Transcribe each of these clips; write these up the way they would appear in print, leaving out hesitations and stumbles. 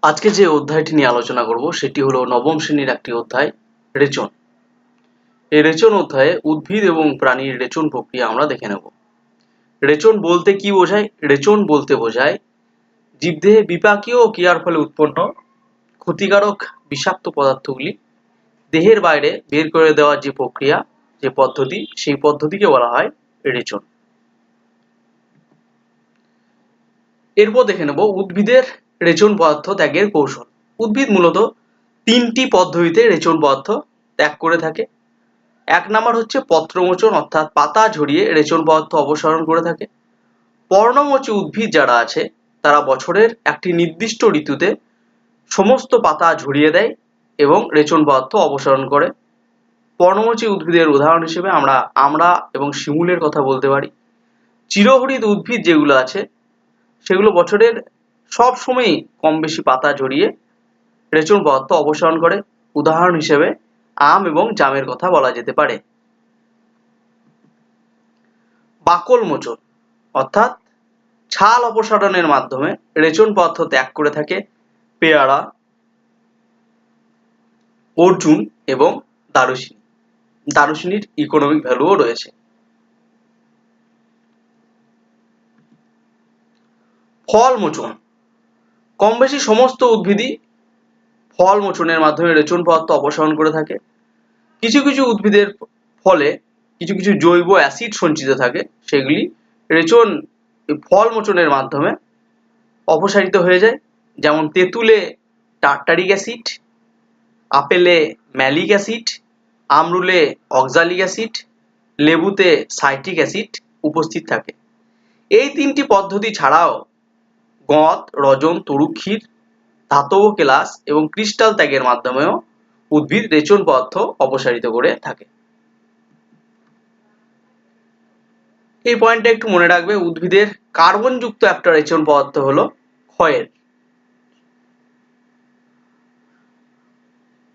আজকে যে অধ্যায়টি নিয়ে আলোচনা করব সেটি হলো নবম শ্রেণীর একটি অধ্যায়, রেচন। এই রেচন অধ্যায়ে উদ্ভিদ এবং প্রাণীর রেচন প্রক্রিয়া আমরা দেখে নেব। রেচন বলতে কি বোঝায়? রেচন বলতে বোঝায় জীবদেহে বিপাকীয় ক্রিয়ার ফলে উৎপন্ন ক্ষতিকারক বিষাক্ত পদার্থগুলি দেহের বাইরে বের করে দেওয়ার যে প্রক্রিয়া, যে পদ্ধতি, সেই পদ্ধতিকে বলা হয় রেচন। এরপর দেখে নেব উদ্ভিদের রেচন পদার্থ ত্যাগের কৌশল। উদ্ভিদ মূলত তিনটি পদ্ধতিতে রেচন পদার্থ ত্যাগ করে থাকে। এক নাম্বার হচ্ছে পত্রমোচন, অর্থাৎ পাতা ঝরিয়ে রেচন পদার্থ অপসারণ করে থাকে। পর্ণমোচী উদ্ভিদ যারা আছে তারা বছরের একটি নির্দিষ্ট ঋতুতে সমস্ত পাতা ঝরিয়ে দেয় এবং রেচন পদার্থ অপসারণ করে। পর্ণমোচী উদ্ভিদের উদাহরণ হিসেবে আমরা আমড়া এবং শিমুলের কথা বলতে পারি। চিরহরিৎ উদ্ভিদ যেগুলো আছে সেগুলো বছরের সব সময়ই কম বেশি পাতা ঝরিয়ে রেচন পদার্থ অপসারণ করে। উদাহরণ হিসেবে আম এবং জামের কথা বলা যেতে পারে। বাকল মোচন অর্থাৎ ছাল অপসারণের মাধ্যমে রেচন পদার্থ ত্যাগ করে থাকে পেয়ারা, অর্জুন এবং দারুচিনি। দারুচিনির ইকোনমিক ভ্যালুও রয়েছে। ফল মোচন, কম বেশি সমস্ত উদ্ভিদই ফল মোচনের মাধ্যমে রেচন পদার্থ অপসারণ করে থাকে। কিছু কিছু উদ্ভিদের ফলে কিছু কিছু জৈব অ্যাসিড সঞ্চিত থাকে, সেগুলি রেচন ফল মোচনের মাধ্যমে অপসারিত হয়ে যায়। যেমন তেঁতুলে টার্টারিক অ্যাসিড, আপেলে ম্যালিক অ্যাসিড, আমরুলে অক্সালিক অ্যাসিড, লেবুতে সাইট্রিক অ্যাসিড উপস্থিত থাকে। এই তিনটি পদ্ধতি ছাড়াও গঁদ, রজন, তরুক্ষীর, ধাতব কেলাস এবং ক্রিস্টাল ত্যাগের মাধ্যমেও উদ্ভিদ রেচন পদার্থ অপসারিত করে থাকে। এই পয়েন্টটা একটু মনে রাখবে, উদ্ভিদের কার্বনযুক্ত একটা রেচন পদার্থ হলো ক্ষয়ের।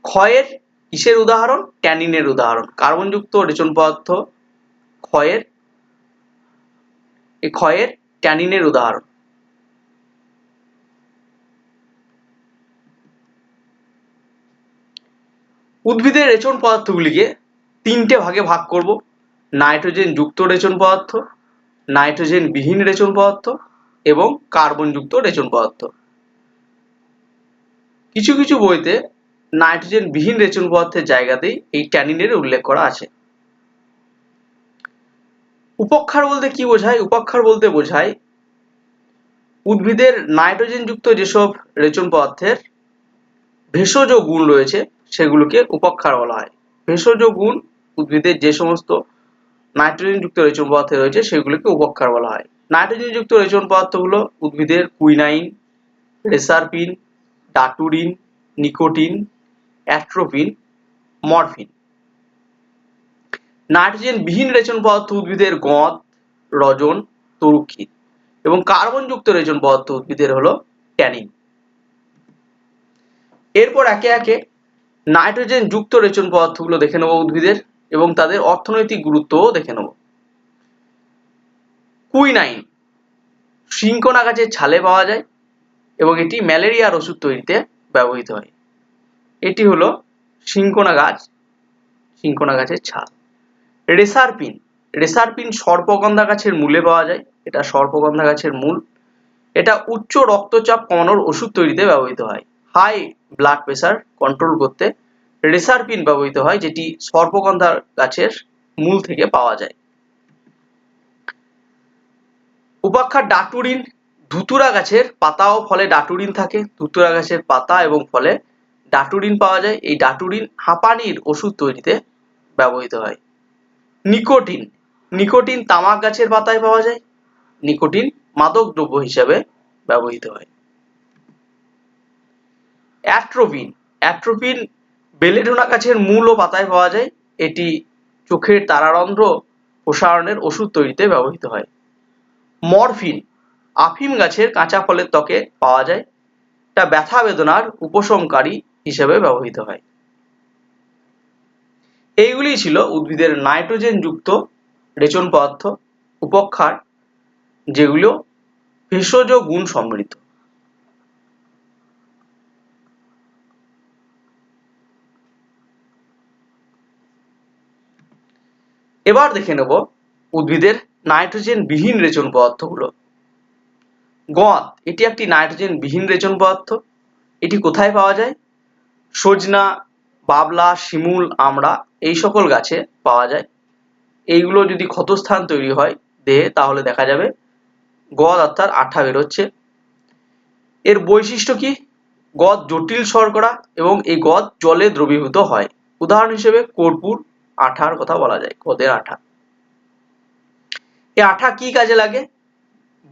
ক্ষয়ের কিসের উদাহরণ? ট্যানিনের উদাহরণ। কার্বনযুক্ত রেচন পদার্থ ক্ষয়ের, এই ক্ষয়ের ট্যানিনের উদাহরণ। উদ্ভিদের রেচন পদার্থগুলিকে তিনটে ভাগে ভাগ করব: নাইট্রোজেন যুক্ত রেচন পদার্থ, নাইট্রোজেন বিহীন রেচন পদার্থ এবং কার্বন যুক্ত রেচন পদার্থ। কিছু কিছু বইতে নাইট্রোজেন বিহীন রেচন পদার্থের জায়গাতেই এই ট্যানিনের উল্লেখ করা আছে। উপক্ষার বলতে কি বোঝায়? উপক্ষার বলতে বোঝায় উদ্ভিদের নাইট্রোজেন যুক্ত যেসব রেচন পদার্থের ভেষজ গুণ রয়েছে সেগুলোকে উপক্ষার বলা হয়। ভেষজ গুণ উদ্ভিদের যে সমস্ত নাইট্রোজেন যুক্ত রেচন পদার্থ রয়েছে সেগুলোকে উপক্ষার বলা হয়। নাইট্রোজেন যুক্ত রেচন পদার্থগুলো উদ্ভিদের quinine, reserpine, daturine, nicotine, atropine, morphine. Nitrogen বিহীন রেচন পদার্থ উদ্ভিদের গঁদ, রজন, তরুক্ষীর এবং কার্বন যুক্ত রেচন পদার্থ উদ্ভিদের হলো ট্যানিন। এরপর একে একে নাইট্রোজেন যুক্ত রেচন পদার্থগুলো দেখে নেব উদ্ভিদের এবং তাদের অর্থনৈতিক গুরুত্বও দেখে নেব। কুইনাইন সিনকোনা গাছের ছালে পাওয়া যায় এবং এটি ম্যালেরিয়ার ওষুধ তৈরিতে ব্যবহৃত হয়। এটি হলো সিনকোনা গাছ, সিনকোনা গাছের ছাল। রেসারপিন, রেসারপিন সর্পগন্ধা গাছের মূলে পাওয়া যায়। এটা সর্পগন্ধা গাছের মূল। এটা উচ্চ রক্তচাপ কমানোর ওষুধ তৈরিতে ব্যবহৃত হয়। হাই ব্লাড প্রেসার কন্ট্রোল করতে রেসারপিন ব্যবহৃত হয়, যেটি সর্পগন্ধা গাছের মূল থেকে পাওয়া যায়। উপাক্ষার ডাটুরিন, ধুতুরা গাছের পাতা ও ফলে ডাটুরিন থাকে। ধুতুরা গাছের পাতা এবং ফলে ডাটুরিন পাওয়া যায়। এই ডাটুরিন হাঁপানির ওষুধ তৈরিতে ব্যবহৃত হয়। নিকোটিন, নিকোটিন তামাক গাছের পাতায় পাওয়া যায়। নিকোটিন মাদক দ্রব্য হিসেবে ব্যবহৃত হয়। অ্যাট্রোপিন, অ্যাট্রোপিন বেলেডোনা গাছের মূল ও পাতায় পাওয়া যায়। এটি চোখের তারারন্ধ্র প্রসারণের ওষুধ তৈরিতে ব্যবহৃত হয়। মরফিন আফিম গাছের কাঁচা ফলের ত্বকে পাওয়া যায়। এটা ব্যথা বেদনার উপশমকারী হিসেবে ব্যবহৃত হয়। এইগুলি ছিল উদ্ভিদের নাইট্রোজেন যুক্ত রেচন পদার্থ, উপক্ষার, যেগুলো ভেষজ গুণ সমৃদ্ধ। এবার দেখে নেব উদ্ভিদের নাইট্রোজেন বিহীন রেচন পদার্থগুলো। গঁদ এটি একটি নাইট্রোজেন বিহীন রেচন পদার্থ। এটি কোথায় পাওয়া যায়? সজনা, বাবলা, শিমুল, আমড়া এই সকল গাছে পাওয়া যায়। এইগুলো যদি ক্ষতস্থান তৈরি হয় দেহে তাহলে দেখা যাবে গঁদ অর্থাৎ আঠা বেরোচ্ছে। এর বৈশিষ্ট্য কি? গঁদ জটিল শর্করা এবং এই গঁদ জলে দ্রবীভূত হয়। উদাহরণ হিসেবে কর্পূর আঠার কথা বলা যায়, গঁদের আঠা। এই আঠা কি কাজে লাগে?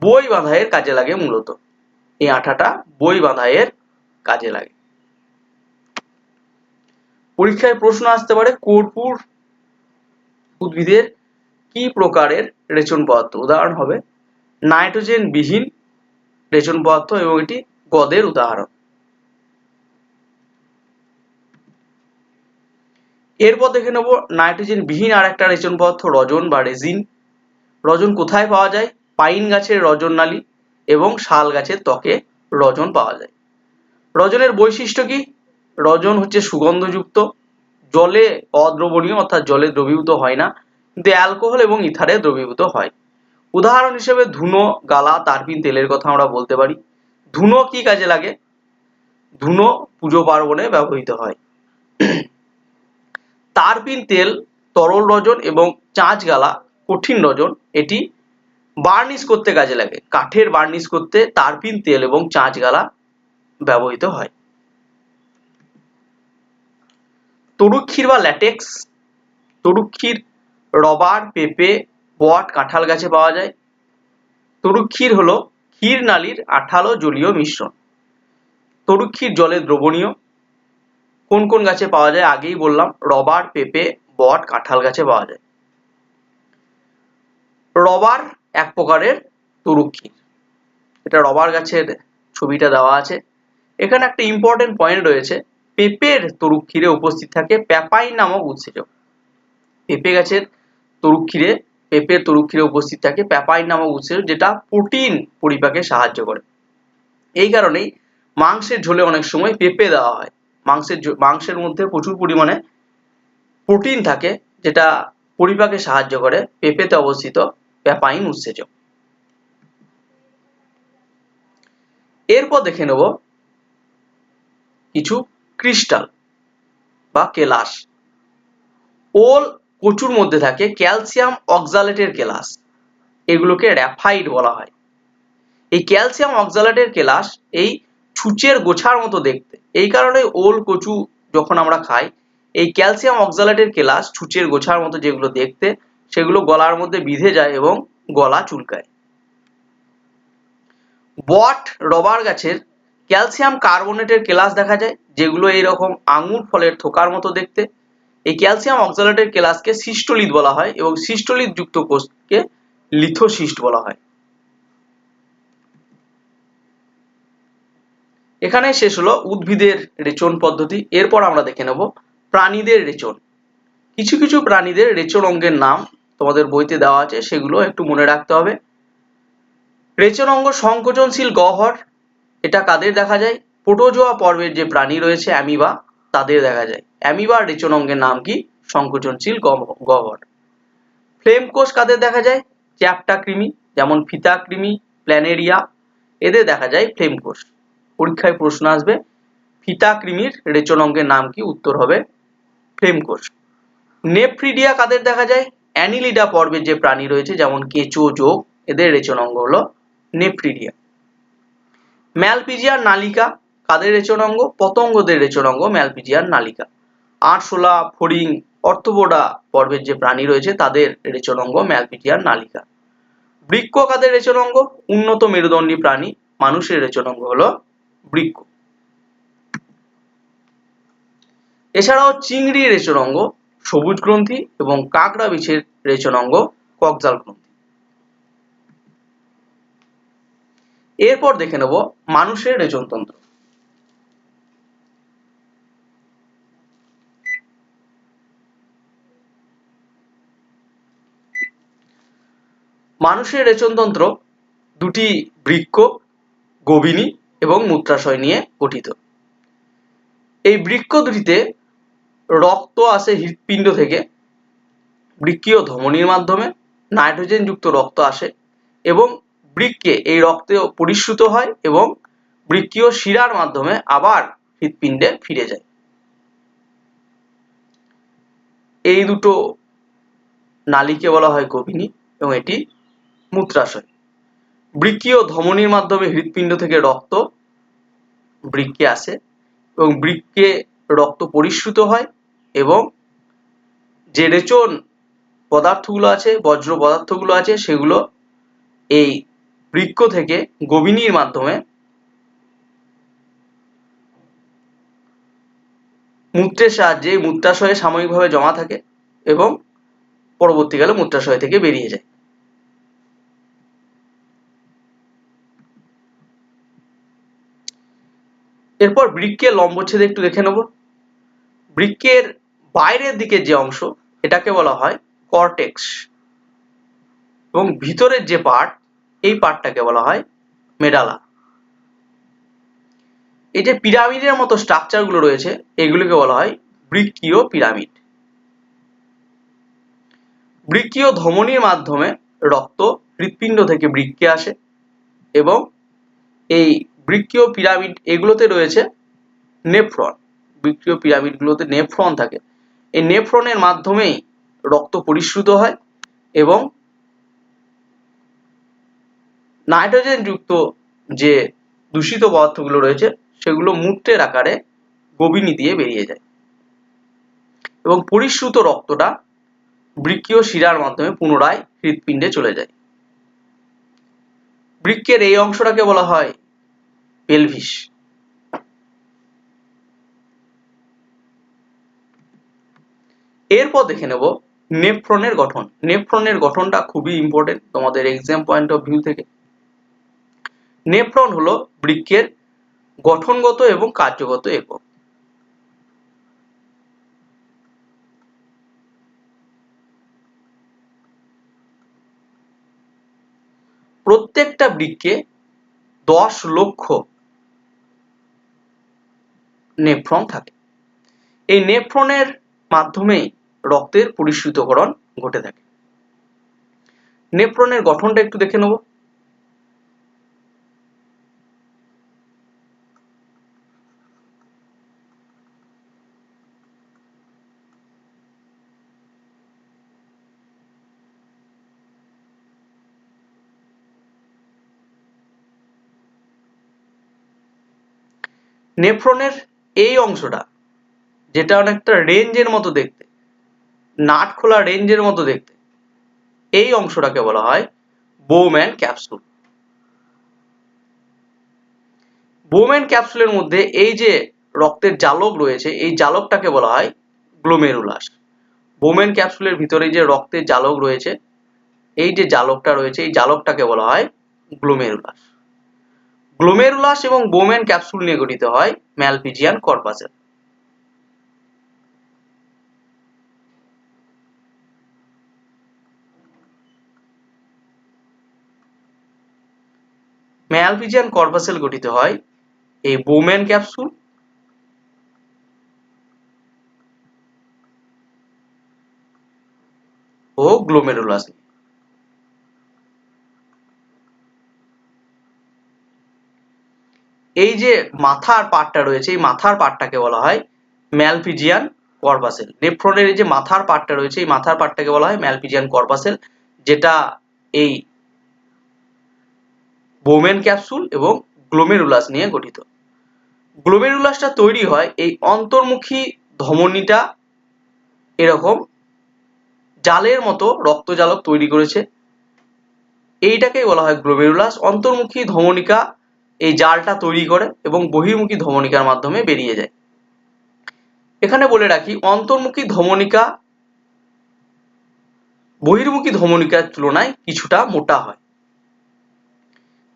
বই বাঁধাইয়ের কাজে লাগে মূলত। এই আঠাটা বই বাঁধাইয়ের কাজে লাগে। পরীক্ষায় প্রশ্ন আসতে পারে কর্পূর উদ্ভিদের কি প্রকারের রেচন পদার্থ? উদাহরণ হবে নাইট্রোজেন বিহীন রেচন পদার্থ এবং এটি গঁদের উদাহরণ। এরপর দেখে নেব নাইট্রোজেন বিহীন আর একটা রেচন পদার্থ রজন বা রেজিন। রজন কোথায় পাওয়া যায়? পাইন গাছের রজন নালী এবং শাল গাছের ত্বকে রজন পাওয়া যায়। রজনের বৈশিষ্ট্য কি? রজন হচ্ছে সুগন্ধযুক্ত, জলে অদ্রবণীয় অর্থাৎ জলে দ্রবীভূত হয় না, কিন্তু অ্যালকোহল এবং ইথারে দ্রবীভূত হয়। উদাহরণ হিসেবে ধুনো, গালা, তারপিন তেলের কথা আমরা বলতে পারি। ধুনো কি কাজে লাগে? ধুনো পুজো পার্বণে ব্যবহৃত হয়। তারপিন তেল তরল রজন এবং চাঁচ গালা কঠিন রজন। এটি বার্নিশ করতে কাজে লাগে। কাঠের বার্নিশ করতে তারপিন তেল এবং চাঁচ গালা ব্যবহৃত হয়। তরুক্ষীর বা ল্যাটেক্স। তরুক্ষীর রবার, পেঁপে, বট, কাঁঠাল গাছে পাওয়া যায়। তরুক্ষীর হলো ক্ষীর নালীর আঠালো জলীয় মিশ্রণ। তরুক্ষীর জলে দ্রবণীয়। কোন কোন গাছে পাওয়া যায়? আগেই বললাম, রবার, পেঁপে, বট, কাঁঠাল গাছে পাওয়া যায়। রবার এক প্রকারের তরুক্ষীর। এটা রবার গাছের ছবিটা দেওয়া আছে। এখানে একটা ইম্পর্টেন্ট পয়েন্ট রয়েছে। পেঁপের তরুক্ষীরে উপস্থিত থাকে প্যাপাইন নামক উৎসেচক। পেঁপে গাছের তরুক্ষীরে পেঁপের তরুক্ষীরে উপস্থিত থাকে প্যাপাইন নামক উৎসেচক, যেটা প্রোটিন পরিপাকে সাহায্য করে। এই কারণেই মাংসের ঝোলে অনেক সময় পেঁপে দেওয়া হয়। মাংসের মধ্যে প্রচুর পরিমাণে প্রোটিন থাকে, যেটা পরিপাকে সাহায্য করে পেঁপেতে অবস্থিত প্যাপাইন উৎসেচক। এরপর দেখে নেব কিছু ক্রিস্টাল বা কেলাস। ওল, কচুর মধ্যে থাকে ক্যালসিয়াম অক্সালেটের কেলাস। এগুলোকে র্যাফাইড বলা হয়। এই ক্যালসিয়াম অক্সালেটের কেলাস এই ছুঁচের গোছার মতো দেখতে। এই কারণে ওল, কচু যখন আমরা খাই, এই ক্যালসিয়াম অক্সালেটের কেলাস ছুঁচের গোছার মতো যেগুলো দেখতে, সেগুলো গলার মধ্যে বিঁধে যায় এবং গলা চুলকায়। বট, রবার গাছের ক্যালসিয়াম কার্বনেটের কেলাস দেখা যায়, যেগুলো এইরকম আঙুর ফলের থোকার মতো দেখতে। এই ক্যালসিয়াম অক্সালেটের কেলাসকে সিস্টোলিথ বলা হয় এবং সিস্টোলিথ যুক্ত কোষকে লিথোসিস্ট বলা হয়। এখানে শেষ হলো উদ্ভিদের রেচন পদ্ধতি। এরপর আমরা দেখে নেব প্রাণীদের রেচন। কিছু কিছু প্রাণীদের রেচন অঙ্গের নাম তোমাদের বইতে দেওয়া আছে, সেগুলো একটু মনে রাখতে হবে। রেচন অঙ্গ সংকোচনশীল গহ্বর। এটা কাদের দেখা যায়? প্রোটোজোয়া পর্বের যে প্রাণী রয়েছে অ্যামিবা, তাদের দেখা যায়। অ্যামিবার রেচন অঙ্গের নাম কি? সংকোচনশীল গহ্বর। ফ্লেম কোষ কাদের দেখা যায়? চ্যাপ্টা কৃমি, যেমন ফিতা কৃমি, প্ল্যানেরিয়া, এদের দেখা যায় ফ্লেম কোষ। পরীক্ষায় প্রশ্ন আসবে ফিতা কৃমির রেচন অঙ্গের নাম কি? উত্তর হবে ফ্লেম কোষ। নেফ্রিডিয়া কাদের দেখা যায়? অ্যানিলিডা পর্বের যে প্রাণী রয়েছে, যেমন কেঁচো, যোগ, এদের রেচন অঙ্গ হলো নেফ্রিডিয়া। ম্যালপিজিয়ার নালিকা কাদের রেচন অঙ্গ? পতঙ্গদের রেচন অঙ্গ ম্যালপিজিয়ার নালিকা। আরশোলা, ফড়িং, অর্থোপোডা পর্বের যে প্রাণী রয়েছে, তাদের রেচন অঙ্গ ম্যালপিজিয়ার নালিকা। বৃক্ক কাদের রেচন অঙ্গ? উন্নত মেরুদণ্ডী প্রাণী, মানুষের রেচন অঙ্গ হলো বৃক্ক। এছাড়াও চিংড়ির রেচন অঙ্গ সবুজ গ্রন্থি এবং কাঁকড়া বিছের রেচন অঙ্গ কক্সাল গ্রন্থি। এরপর দেখে নেব মানুষের রেচনতন্ত্র। মানুষের রেচনতন্ত্র দুটি বৃক্ক, গোবিনী এবং মূত্রাশয় নিয়ে গঠিত। এই বৃক্ক দুটিতে রক্ত আসে হৃৎপিণ্ড থেকে, বৃক্কীয় ধমনীর মাধ্যমে নাইট্রোজেন যুক্ত রক্ত আসে এবং বৃক্কে এই রক্তে পরিশ্রুত হয় এবং বৃক্কীয় শিরার মাধ্যমে আবার হৃৎপিণ্ডে ফিরে যায়। এই দুটো নালীকে বলা হয় গোবিনী এবং এটি মূত্রাশয়। বৃক্কীয় ধমনীর মাধ্যমে হৃৎপিণ্ড থেকে রক্ত বৃক্কে আসে এবং বৃক্কে রক্ত পরিশ্রুত হয় এবং যে রেচন পদার্থগুলো আছে, বজ্র পদার্থগুলো আছে, সেগুলো এই বৃক্ক থেকে গোবিনীর মাধ্যমে মূত্রের সাহায্যে মূত্রাশয়ে সাময়িকভাবে জমা থাকে এবং পরবর্তীকালে মূত্রাশয় থেকে বেরিয়ে যায়। এরপর বৃক্কের লম্বচ্ছেদ একটু দেখে নেব। বৃক্কের বাইরের দিকের যে অংশ এটাকে বলা হয় কর্টেক্স এবং ভিতরের যে পার্ট এই পার্টটাকে বলা হয় মেডালা। এই যে পিরামিডের মতো স্ট্রাকচার গুলো রয়েছে এগুলোকে বলা হয় বৃক্কীয় পিরামিড। বৃক্কীয় ধমনীর মাধ্যমে রক্ত হৃৎপিণ্ড থেকে বৃক্কে আসে এবং এই বৃক্কীয় পিরামিড এগুলোতে রয়েছে নেফ্রন। বৃক্কীয় পিরামিডগুলোতে নেফ্রন থাকে। এই নেফ্রনের মাধ্যমেই রক্ত পরিশ্রুত হয় এবং নাইট্রোজেন যুক্ত যে দূষিত পদার্থগুলো রয়েছে সেগুলো মূত্রের আকারে গোবিনী দিয়ে বেরিয়ে যায় এবং পরিশ্রুত রক্তটা বৃক্কীয় শিরার মাধ্যমে পুনরায় হৃৎপিণ্ডে চলে যায়। বৃক্কের এই অংশটাকে বলা হয় পেলভিস। এরপর দেখে নেব নেফ্রনের গঠন। নেফ্রনের গঠনটা খুবই ইম্পর্টেন্ট তোমাদের এক্সাম পয়েন্ট অফ ভিউ থেকে। নেফ্রন হলো বৃক্কের গঠনগত এবং কার্যগত একক। প্রত্যেকটা বৃক্কে 10 লক্ষ নেফ্রন থাকে। এই নেফ্রনের মাধ্যমেই রক্তের পরিশ্রুতকরণ ঘটে থাকে। নেফ্রনের গঠনটা একটু দেখে নেব। নেফ্রনের এই অংশটা যেটা অনেকটা রেঞ্জের মতো দেখতে, নাট খোলা রেঞ্জের মতো দেখতে, এই অংশটাকে বলা হয় বোম্যান ক্যাপসুল। বোম্যান ক্যাপসুলের মধ্যে এই যে রক্তের জালক রয়েছে এই জালকটাকে বলা হয় গ্লোমেরুলাস। বোম্যান ক্যাপসুলের ভিতরে যে রক্তের জালক রয়েছে এই যে জালকটা রয়েছে এই জালকটাকে বলা হয় গ্লোমেরুলাস। গ্লোমেরুলাস এবং বোম্যান ক্যাপসুল নিয়ে গঠিত হয় ম্যালপিজিয়ান কর্পাসেল। ম্যালপিজিয়ান কর্পাসেল গঠিত হয় এই বোম্যান ক্যাপসুল ও গ্লোমেরুলাস নিয়ে। এই যে মাথার পার্টটা রয়েছে এই মাথার পার্টটাকে বলা হয় ম্যালপিজিয়ান কর্পাসেল। নেফ্রনের এই যে মাথার পার্টটা রয়েছে এই মাথার পার্টটাকে বলা হয় ম্যালপিজিয়ান কর্পাসেল, যেটা এই বোম্যান ক্যাপসুল এবং গ্লোমেরুলাস নিয়ে গঠিত। গ্লোমেরুলাসটা তৈরি হয় এই অন্তর্মুখী ধমনীটা এরকম জালের মতো রক্তজালক তৈরি করেছে, এইটাকেই বলা হয় গ্লোমেরুলাস। অন্তর্মুখী ধমনিকা এই জালটা তৈরি করে এবং বহির্মুখী ধমনিকার মাধ্যমে বেরিয়ে যায়। এখানে বলে রাখি অন্তর্মুখী ধমনিকা বহির্মুখী ধমনিকার তুলনায় কিছুটা মোটা হয়।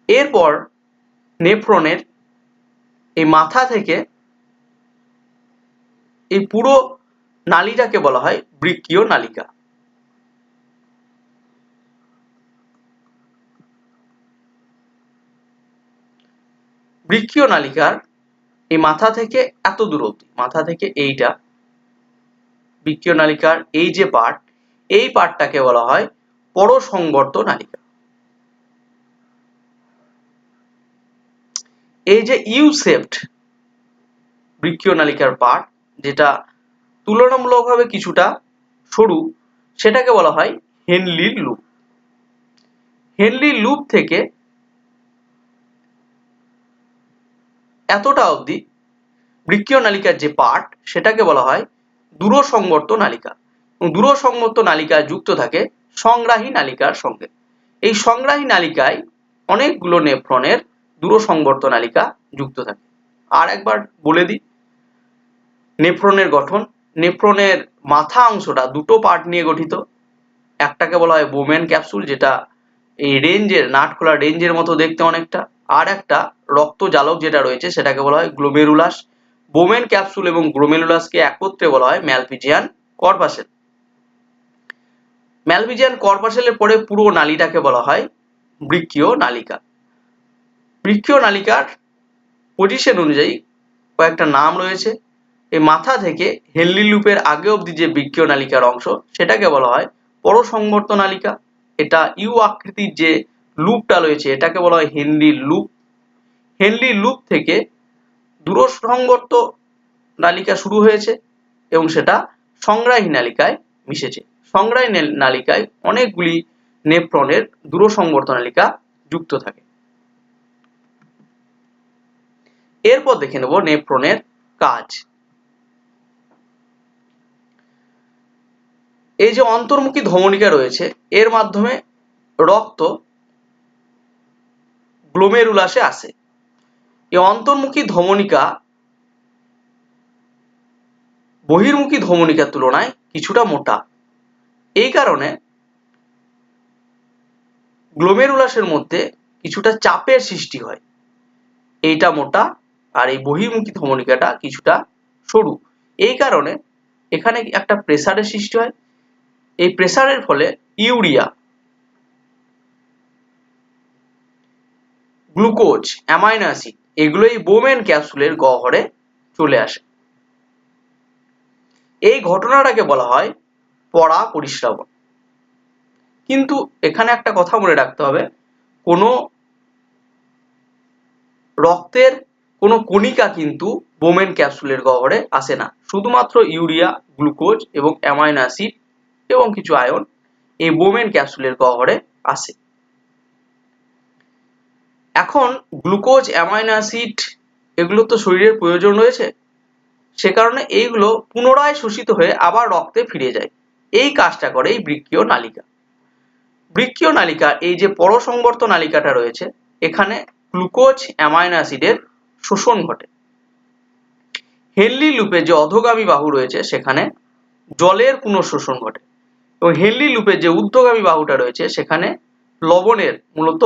এরপর নেফ্রনের এই মাথা থেকে এই পুরো নালীটাকে বলা হয় বৃক্কীয় নালিকা। বৃক্কীয় নালিকার এই মাথা থেকে এত দূর অবধি, মাথা থেকে এইটা বৃক্কীয় নালিকার এই যে পার্ট এই পার্টটাকে বলা হয় পরসংবর্ত নালিকা। এই যে ইউ শেপড বৃক্কীয় নালিকার পার্ট, যেটা তুলনামূলকভাবে কিছুটা সরু, সেটাকে বলা হয় হেনলির লুপ। হেনলির লুপ থেকে এতটা অবধি বৃক্কীয় নালিকার যে পার্ট, সেটাকে বলা হয় দূরসংবর্ত নালিকা। দূরসংবর্ত নালিকা যুক্ত থাকে সংগ্রাহী নালিকার সঙ্গে। এই সংগ্রাহী নালিকায় অনেকগুলো নেফ্রনের দূরসংবর্ত নালিকা যুক্ত থাকে। আর একবার বলে দিই নেফ্রনের গঠন। নেফ্রনের মাথা অংশটা দুটো পার্ট নিয়ে গঠিত। একটাকে বলা হয় বোমেন ক্যাপসুল, যেটা এই রেঞ্জের নাট খোলা রেঞ্জের মতো দেখতে অনেকটা, আর একটা রক্ত জালক যেটা রয়েছে সেটাকে বলা হয় গ্লোমেরুলাস। বোমেন ক্যাপসুল এবং গ্লোমেরুলাসকে একত্রে বলা হয় ম্যালপিজিয়ান কর্পাসেল। ম্যালপিজিয়ান কর্পাসেলের পরে পুরো নালীটাকে বলা হয় বৃক্কীয় নালিকা। বৃক্কীয় নালিকার পজিশন অনুযায়ী কয়েকটা নাম রয়েছে। এই মাথা থেকে হেনলি লুপের আগে অবধি যে বৃক্কীয় নালিকার অংশ, সেটাকে বলা হয় পরসংবর্ত নালিকা। এটা ইউ আকৃতির যে লুপটা রয়েছে এটাকে বলা হয় হেনলির লুপ। হেনলির লুপ থেকে দূরসংবর্ত নালিকা শুরু হয়েছে এবং সেটা সংগ্রাহী নালিকায় মিশেছে। সংগ্রাহী নালিকায় অনেকগুলি নেফ্রনের দূরসংবর্ত নালিকা যুক্ত থাকে। এরপর দেখে নেব নেফ্রনের কাজ। এই যে অন্তর্মুখী ধমনিকা রয়েছে, এর মাধ্যমে রক্ত গ্লোমেরুলাসে আসে। এই অন্তর্মুখী ধমনিকা বহির্মুখী ধমনিকার তুলনায় কিছুটা মোটা। এই কারণে গ্লোমেরুলাসের মধ্যে কিছুটা চাপের সৃষ্টি হয়। এইটা মোটা আর এই বহির্মুখী ধমনিকাটা কিছুটা সরু। এই কারণে এখানে একটা প্রেসারের সৃষ্টি হয়। এই প্রেসারের ফলে ইউরিয়া, গ্লুকোজ, অ্যামাইনো অ্যাসিড এগুলো এই বোমেন ক্যাপসুলের গহ্বরে চলে আসে। এই ঘটনাটাকে বলা হয় পরা পরিস্রাবণ। কিন্তু এখানে একটা কথা মনে রাখতে হবে, কোনো রক্তের কোনো কণিকা কিন্তু বোমেন ক্যাপসুলের গহ্বরে আসে না। শুধুমাত্র ইউরিয়া, গ্লুকোজ এবং অ্যামাইনো অ্যাসিড এবং কিছু আয়ন এই বোমেন ক্যাপসুলের গহ্বরে আসে। এখন গ্লুকোজ, অ্যামাইনো অ্যাসিড এগুলো তো শরীরের প্রয়োজন রয়েছে, সে কারণে এইগুলো পুনরায় শোষিত হয়ে আবার রক্তে ফিরে যায়। এই কাজটা করে এই বৃক্কীয় নালিকা। বৃক্কীয় নালিকা এই যে পরসংবর্ত নালিকাটা রয়েছে, এখানে গ্লুকোজ, অ্যামাইনো অ্যাসিডের শোষণ ঘটে। হেনলি লুপে যে অধোগামী বাহু রয়েছে সেখানে জলের পুনঃশোষণ ঘটে এবং হেনলি লুপের যে ঊর্ধ্বগামী বাহুটা রয়েছে সেখানে লবণের, মূলত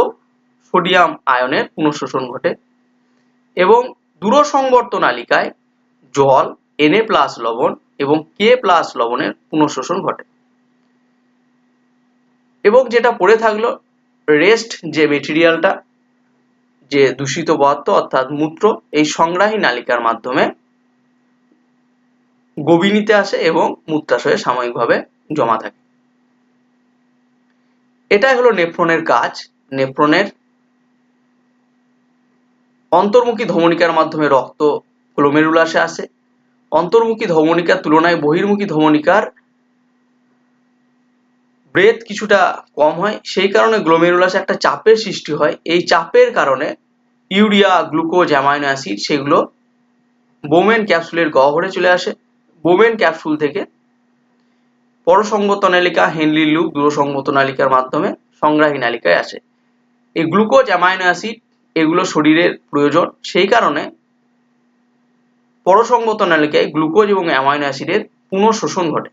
সোডিয়াম আয়নের পুনঃশোষণ ঘটে এবং দূরসংবর্ত নালিকায় জল, Na+ লবণ এবং K+ লবণের পুনঃশোষণ ঘটে। এবং যেটা পড়ে থাকলো রেস্ট যে মেটেরিয়ালটা, যে দূষিত পদার্থ অর্থাৎ মূত্র, এই সংগ্রাহী নালিকার মাধ্যমে গোবিনীতে আসে এবং মূত্রাশয়ে সাময়িকভাবে জমা থাকে। এটাই হলো নেফ্রনের কাজ। নেফ্রনের অন্তর্মুখী ধমনিকার মাধ্যমে রক্ত গ্লোমেরুলাসে আসে। অন্তর্মুখী ধমনিকার তুলনায় বহির্মুখী ধমনিকার ব্রেথ কিছুটা কম হয়, সেই কারণে গ্লোমেরুলাসে একটা চাপের সৃষ্টি হয়। এই চাপের কারণে ইউরিয়া, গ্লুকোজ, অ্যামাইনো অ্যাসিড সেগুলো বোমেন ক্যাপসুলের গহ্বরে চলে আসে। বোমেন ক্যাপসুল থেকে পরসংবর্ত নালিকা, হেনলি লুপ, দূরসংবর্ত নালিকার মাধ্যমে সংগ্রাহী নালিকায় আসে। এই গ্লুকোজ, অ্যামাইনো অ্যাসিড এগুলো শরীরের প্রয়োজন, সেই কারণে পরসংবর্ত নালিকায় গ্লুকোজ এবং অ্যামাইনো অ্যাসিডের পুনঃশোষণ ঘটে।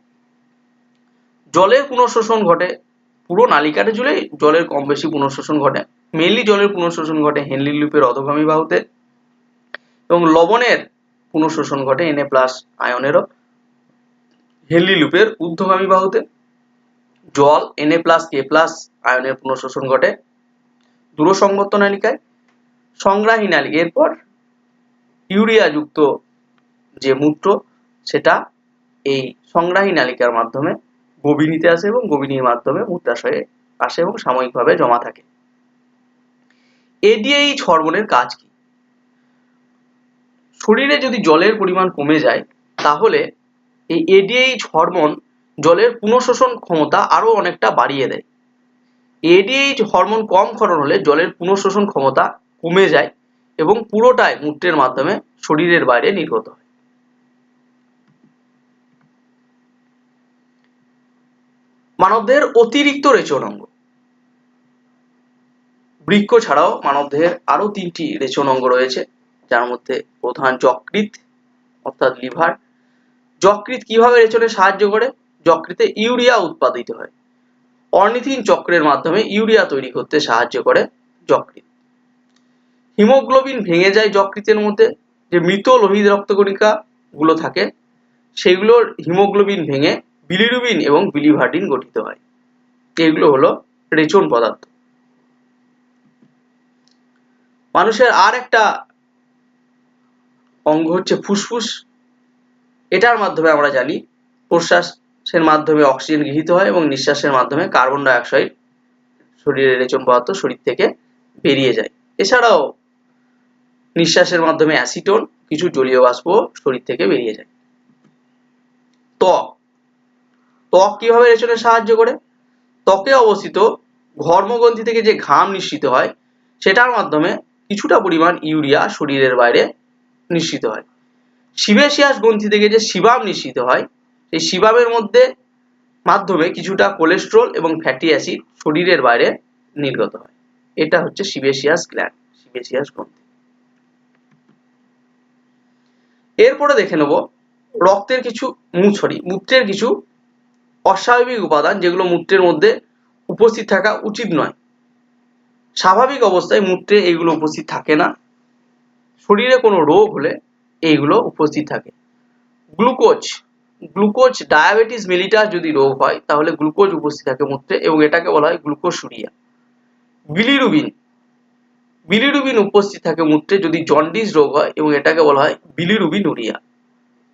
জলের পুনঃশোষণ ঘটে পুরো নালিকাটা জুড়ে, জলের কম বেশি পুনঃশোষণ ঘটে। মেইনলি জলের পুনঃশোষণ ঘটে হেনলি লুপের অধোগামী বাহুতে এবং লবণের পুনঃশোষণ ঘটে Na+ আয়নেরও হেনলি লুপের ঊর্ধ্বগামী বাহুতে। জল, Na+, K+ আয়নের পুনঃশোষণ ঘটে দূরসংবর্ত নালিকায়। সংগ্রাহী নালিকা, এরপর ইউরিয়া যুক্ত যে মূত্র সেটা এই সংগ্রাহী নালিকার মাধ্যমে গভীনিতে আসে এবং গভীনির মাধ্যমে মূত্রাশয়ে আসে এবং সাময়িকভাবে জমা থাকে। এডিএইচ হরমোনের কাজ কি? শরীরে যদি জলের পরিমাণ কমে যায় তাহলে এই এডিএইচ হরমোন জলের পুনঃশোষণ ক্ষমতা আরো অনেকটা বাড়িয়ে দেয়। এডিএইচ হরমোন কম ক্ষরণ হলে জলের পুনঃশোষণ ক্ষমতা কমে যায় এবং পুরোটাই মূত্রের মাধ্যমে শরীরের বাইরে নির্গত হয়। মানবদেহের অতিরিক্ত রেচন অঙ্গ। বৃক্ক ছাড়াও মানবদেহের আরো 3টি রেচন অঙ্গ রয়েছে, যার মধ্যে প্রধান যকৃৎ অর্থাৎ লিভার। যকৃৎ কিভাবে রেচনে সাহায্য করে? যকৃতে ইউরিয়া উৎপাদিত হয়। অর্নিথিন চক্রের মাধ্যমে ইউরিয়া তৈরি করতে সাহায্য করে যকৃৎ। হিমোগ্লোবিন ভেঙে যায় যকৃতের মধ্যে, যে মৃত লোহিত রক্তকণিকা গুলো থাকে সেগুলোর হিমোগ্লোবিন ভেঙে বিলিরুবিন এবং বিলিভার্ডিন গঠিত হয়। এগুলো হলো রেচন পদার্থ। মানুষের আর একটা অঙ্গ হচ্ছে ফুসফুস। এটার মাধ্যমে আমরা জানি প্রশ্বাসের মাধ্যমে অক্সিজেন গৃহীত হয় এবং নিঃশ্বাসের মাধ্যমে কার্বন ডাই অক্সাইড শরীরের রেচন পদার্থ শরীর থেকে বেরিয়ে যায়। এছাড়াও নিঃশ্বাসের মাধ্যমে অ্যাসিটোন, কিছু জলীয় বাষ্প শরীর থেকে বেরিয়ে যায়। ত্বক। ত্বক কিভাবে রেচনে সাহায্য করে? ত্বকে অবস্থিত ঘর্মগ্রন্থি থেকে যে ঘাম নিঃসৃত হয় সেটার মাধ্যমে কিছুটা পরিমাণ ইউরিয়া শরীরের বাইরে নিঃসৃত হয়। সিবেসিয়াস গ্রন্থি থেকে যে সিবাম নিঃসৃত হয় সেই সিবামের মাধ্যমে কিছুটা কোলেস্টেরল এবং ফ্যাটি অ্যাসিড শরীরের বাইরে নির্গত হয়। এটা হচ্ছে সিবেসিয়াস গ্ল্যান্ড, সিবেসিয়াস গ্রন্থি। এরপরে দেখে নেব মূত্রের কিছু অস্বাভাবিক উপাদান যেগুলো মূত্রের মধ্যে উপস্থিত থাকা উচিত নয়। স্বাভাবিক অবস্থায় মূত্রে এইগুলো উপস্থিত থাকে না, শরীরে কোনো রোগ হলে এইগুলো উপস্থিত থাকে। গ্লুকোজ ডায়াবেটিস মেলিটাস যদি রোগ হয় তাহলে গ্লুকোজ উপস্থিত থাকে মূত্রে এবং এটাকে বলা হয় গ্লুকোসুরিয়া। বিলিরুবিন উপস্থিত থাকে মূত্রে যদি জন্ডিস রোগ হয় এবং এটাকে বলা হয় বিলিরুবিনুরিয়া।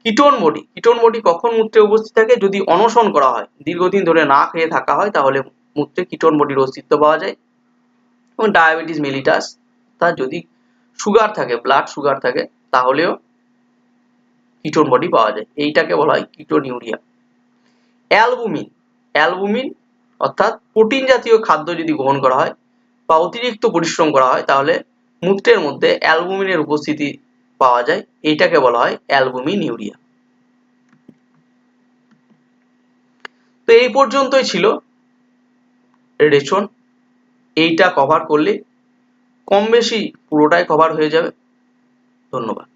কিটোন বডি কখন মূত্রে উপস্থিত থাকে? যদি অনশন করা হয়, দীর্ঘদিন ধরে না খেয়ে থাকা হয়, তাহলে মূত্রে কিটোন বডির অস্তিত্ব পাওয়া যায়। এবং ডায়াবেটিস মেলিটাস তার যদি সুগার থাকে, ব্লাড সুগার থাকে, তাহলেও কিটোন বডি পাওয়া যায়। এইটাকে বলা হয় কিটোনিউরিয়া। অ্যালবুমিন অর্থাৎ প্রোটিন জাতীয় খাদ্য যদি গ্রহণ করা হয় বা অতিরিক্ত পরিশ্রম করা হয় তাহলে মূত্রের মধ্যে অ্যালবুমিনের উপস্থিতি পাওয়া যায়। এইটাকে বলা হয় অ্যালবুমিনিউরিয়া। তো এই পর্যন্তই ছিল রেচন। এইটা কভার করলে কম বেশি পুরোটাই কভার হয়ে যাবে। ধন্যবাদ।